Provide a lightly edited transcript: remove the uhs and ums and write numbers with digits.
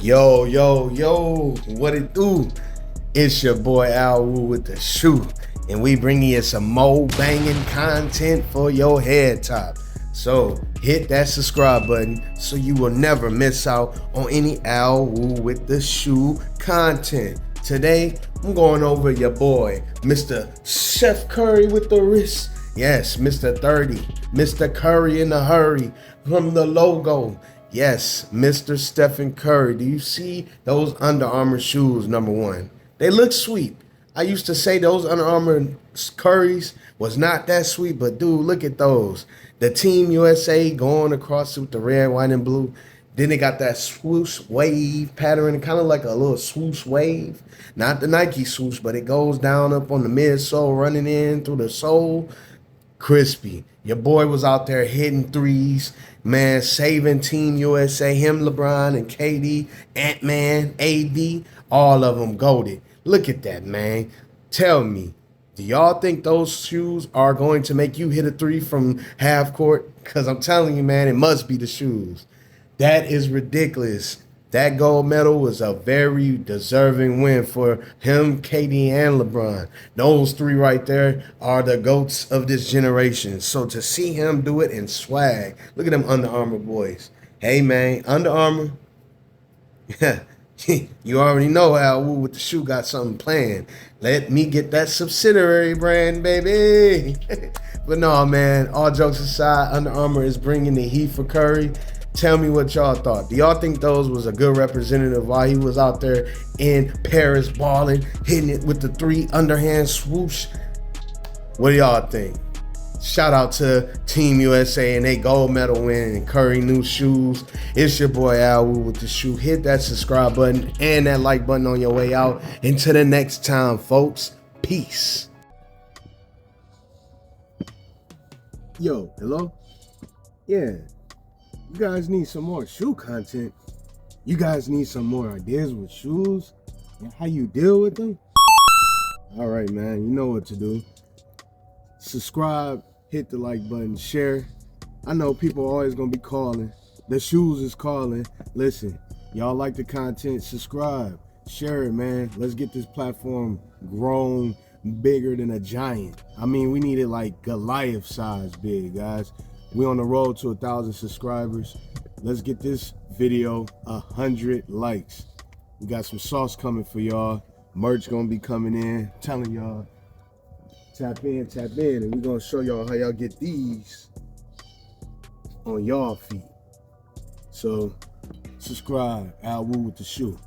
Yo, yo, yo, what it do? It's your boy Al Wu with the shoe, and we bringing you some more banging content for your head top. So hit that subscribe button so you will never miss out on any Al Wu with the shoe content. Today, I'm going over your boy, Mr. Chef Curry with the wrist. Yes, Mr. 30, Mr. Curry in a hurry from the logo. Yes, Mr. Stephen Curry. Do you see those Under Armour shoes, number one? They look sweet. I used to say those Under Armour Currys was not that sweet, but dude, look at those. The Team USA going across with the red, white, and blue. Then they got that swoosh wave pattern, kind of like a little swoosh wave. Not the Nike swoosh, but it goes down up on the midsole, running in through the sole. Crispy. Your boy was out there hitting threes, man, saving Team USA, him, LeBron, and KD, Ant-Man, AD, all of them goated. Look at that, man. Tell me, do y'all think those shoes are going to make you hit a three from half court? Because I'm telling you, man, it must be the shoes. That is ridiculous. That gold medal was a very deserving win for him, KD, and LeBron. Those three right there are the GOATs of this generation. So to see him do it in swag, look at them Under Armour boys. Hey, man, Under Armour, you already know Al Wu with the shoe got something planned. Let me get that subsidiary brand, baby. But no, man, all jokes aside, Under Armour is bringing the heat for Curry. Tell me what y'all thought. Do y'all think those was a good representative while he was out there in Paris balling, hitting it with the three underhand swoosh? What do y'all think? Shout out to Team USA and they gold medal win and Curry new shoes. It's your boy Al Wu with the shoe. Hit that subscribe button and that like button on your way out. Until the next time, folks. Peace. Yo, hello? Yeah. You guys need some more shoe content. You guys need some more ideas with shoes and how you deal with them. All right, man, you know what to do. Subscribe, hit the like button, share. I know people are always gonna be calling. The shoes is calling. Listen, y'all like the content, subscribe, share it, man. Let's get this platform grown bigger than a giant. I mean, we need it like Goliath size big, guys. We on the road to 1,000 subscribers. Let's get this video 100 likes. We got some sauce coming for y'all. Merch gonna be coming in. Telling y'all, tap in, and we gonna show y'all how y'all get these on y'all feet. So subscribe, Al Wu with the shoe.